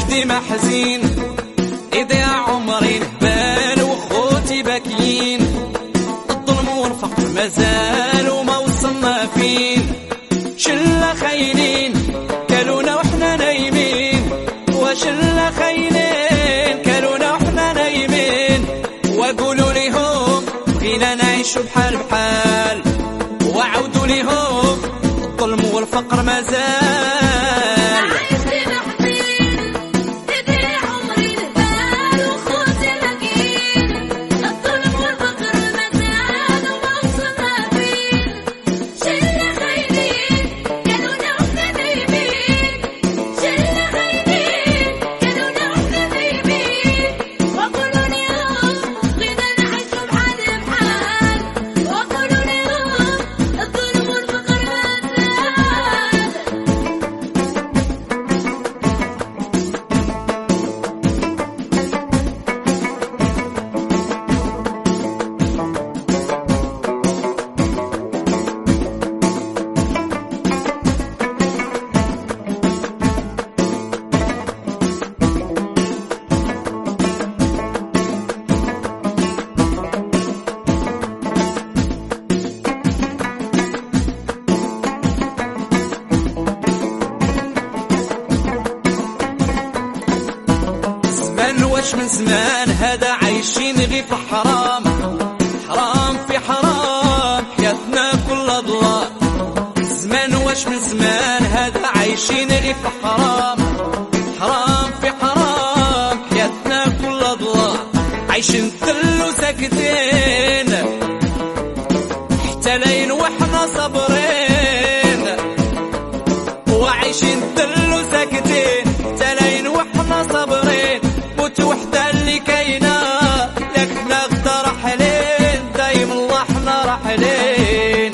ديما حزين يضيع عمري نهبال وخوتي باكيين، الظلم والفقر مازال وما وصلنا فين، شلة خاينين كلونا وحنا نايمين، وشلة خاينين كلونا وحنا نايمين، وقولوا ليهم بغينا نعيشوا بحال بحال، وعودوا ليهم الظلم والفقر مازال. واش من زمان هذا عايشين غير في حرام، حرام في حرام حياتنا كلها ضلال، زمان واش من زمان هذا عايشين غير في حرام، حرام في حرام حياتنا كلها ضلال، عايشين ذل وساكتين حتى لين وحنا صابرين، وعايشين ذل وساكتين حتى لين وحنا صابرين، وحدة اللي كاينة لكن نقدر رحلين دايما الله احنا راحلين.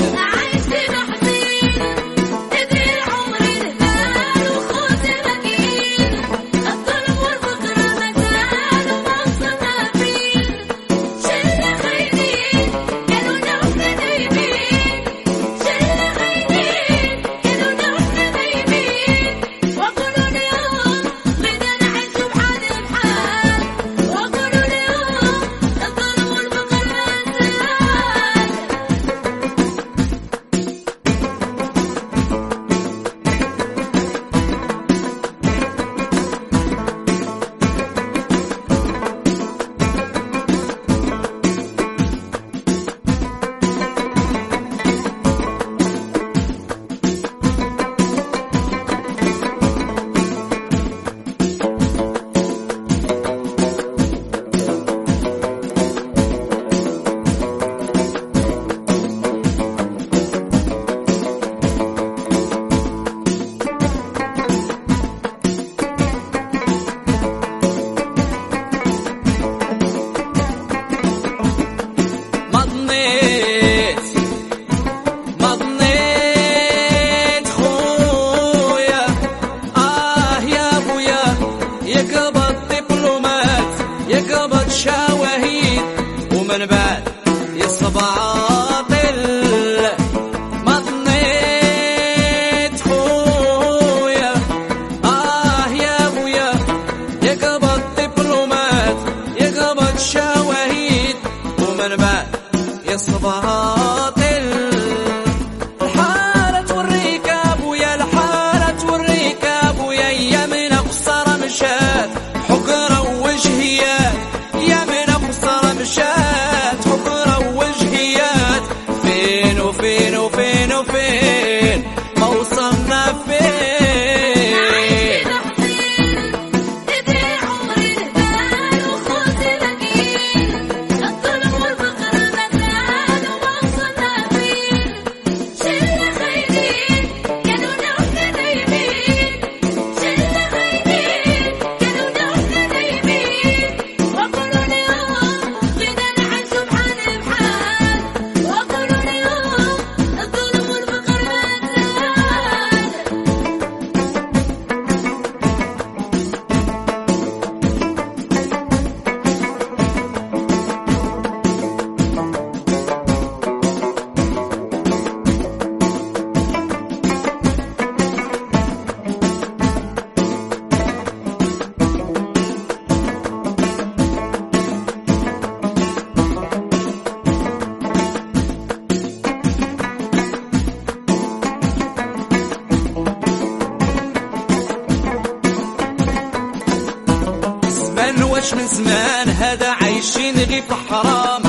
شواهيد ومن بعد يصبع عاطل، ما ظنيت خويا يا بويا يقبض دبلومات يقبض شواهيد ومن بعد يصبع عاطل. واش من زمان هذا عايشين غير في حرام،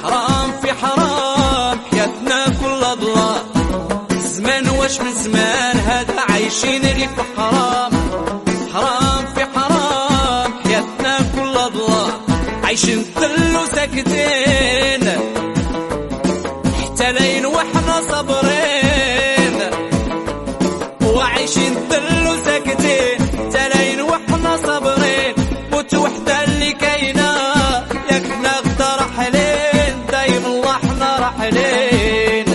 حرام في حرام حياتنا كلها ضلال. زمان واش من زمان هذا عايشين غير في حرام، حرام في حرام حياتنا كلها ضلال. عايشين ذل وساكتين حتى لين وحنا صابرين، وعايشين ذل وساكتين حتى لين وحنا صابرين. موت وحده اللي كاينه ياك ناخد راحلين، دايما الله حنا راحلين.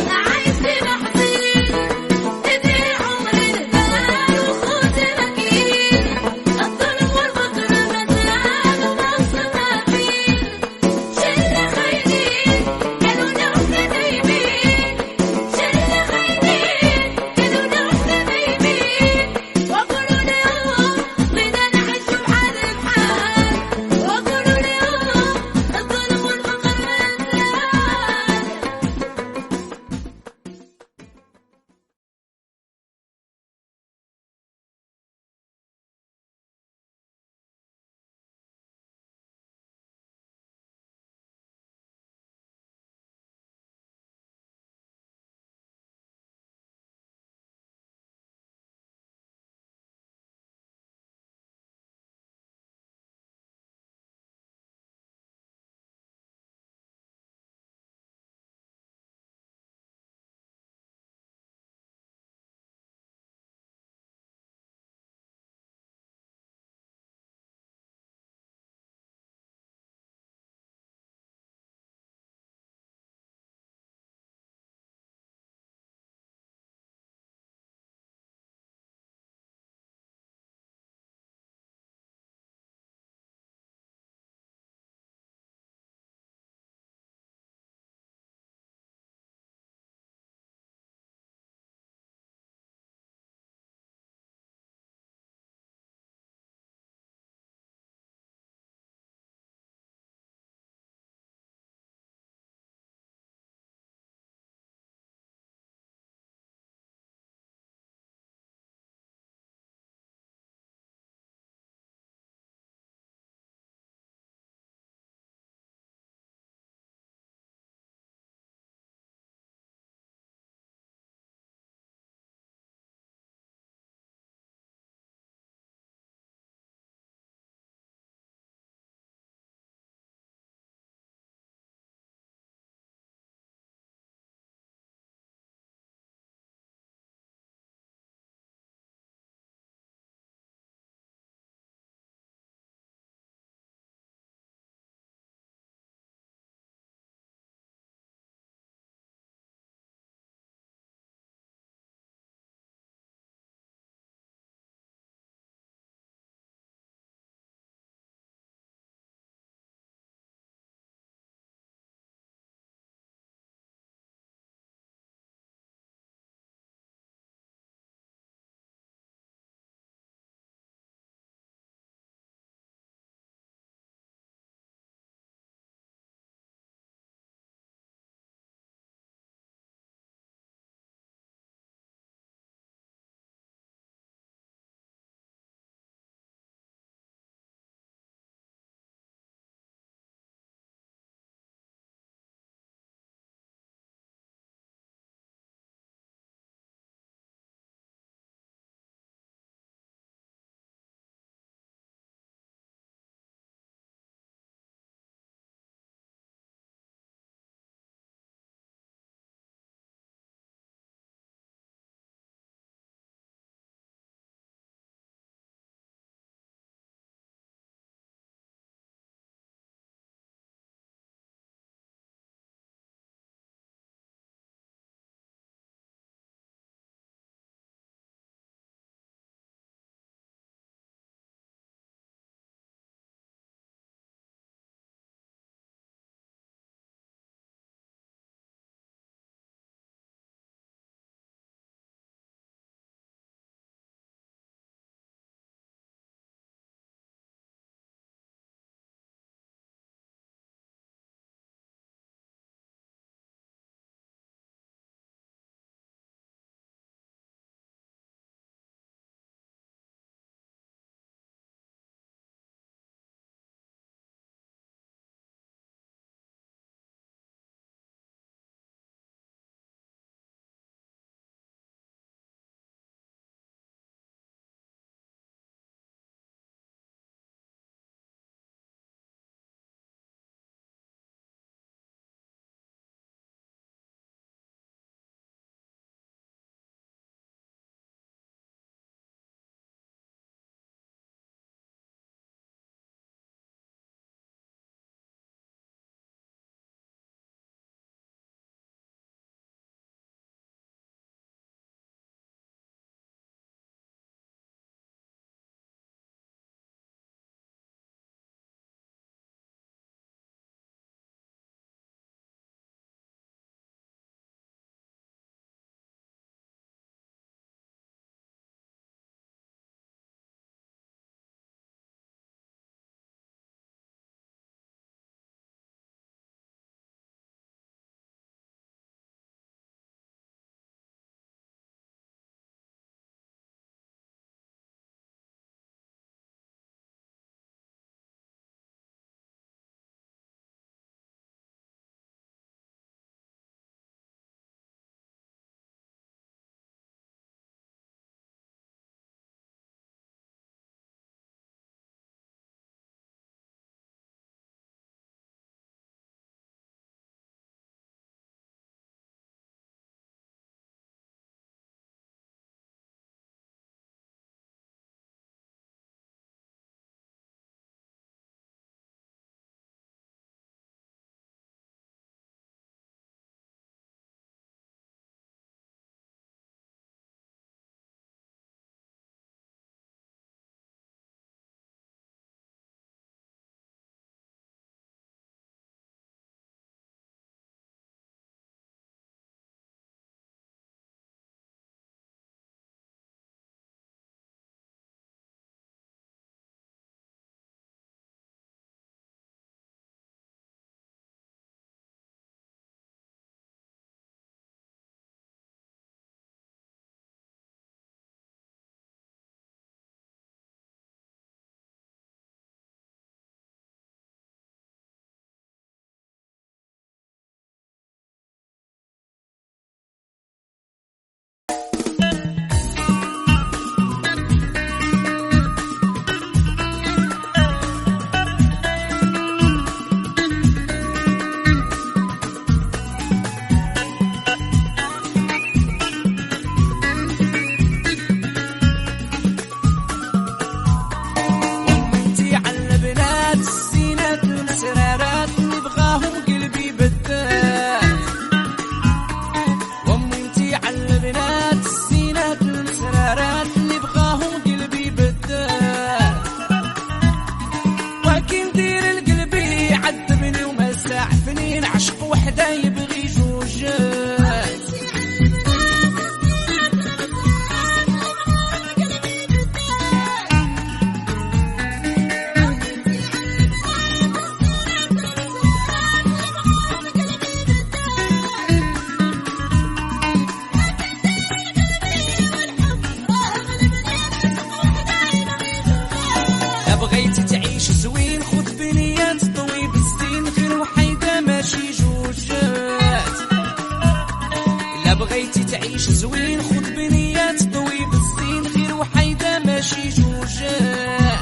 تعيش زوين خذ بنيات طويب الزين خير وحيدة ماشي جوجات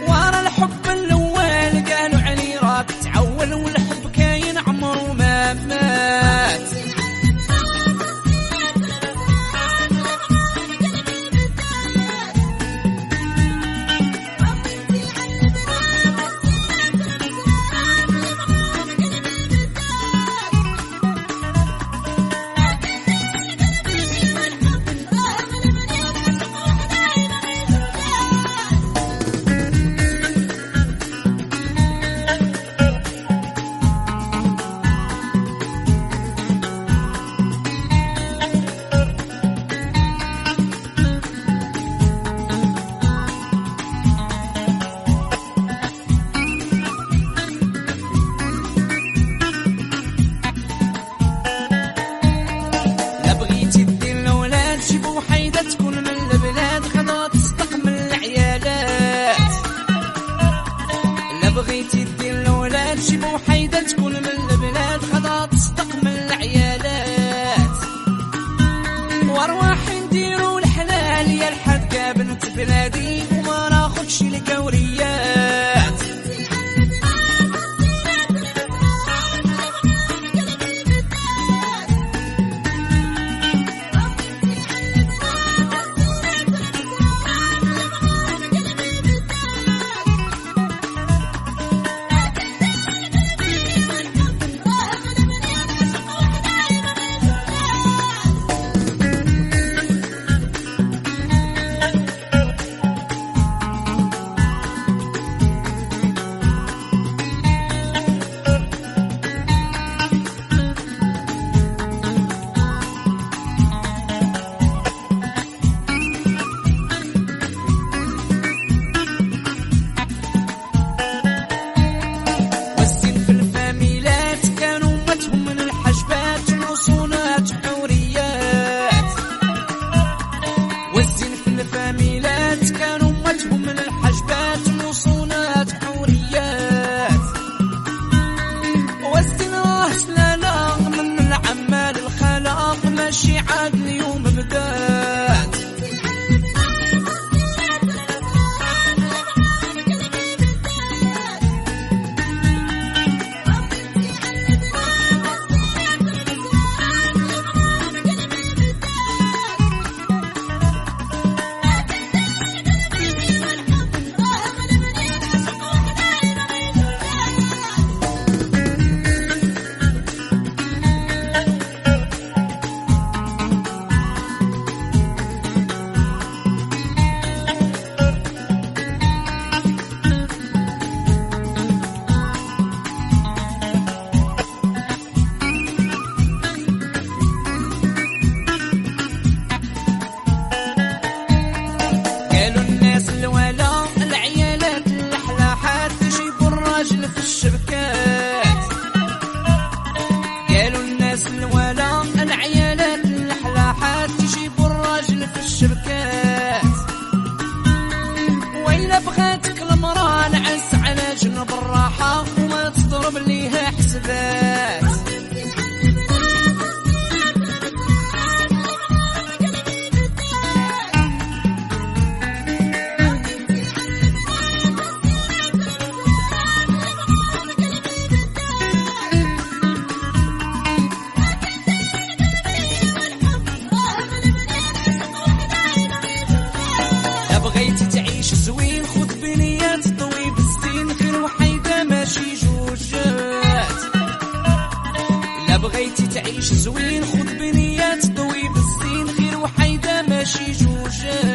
ورا الحب الأول قالوا علي راك تعول والحب كاين عمره ما مات تكون من البلاد خضرا تصدق من العيالات لا بغيتي دير الولاد جيبو حيدة تكون من البلاد خضرا تصدق من العيالات وارواح نديرو الحلال يا الحق بنت بلادي وما ناخدش الكوريات ماشي عاد اليوم بدات في الشبكات قالوا الناس الولا العيالات الحلاحات تجيبوا الراجل في الشبكات وإلا بغاتك المرأة نعس على جنب الراحة وما تضرب ليها حسبات بغيتي تعيش زوين خذ بنيات طويب الزين خير وحيدة ماشي جوجات لا بغيتي تعيش زوين خذ بنيات طويب الزين خير وحيدة ماشي جوجات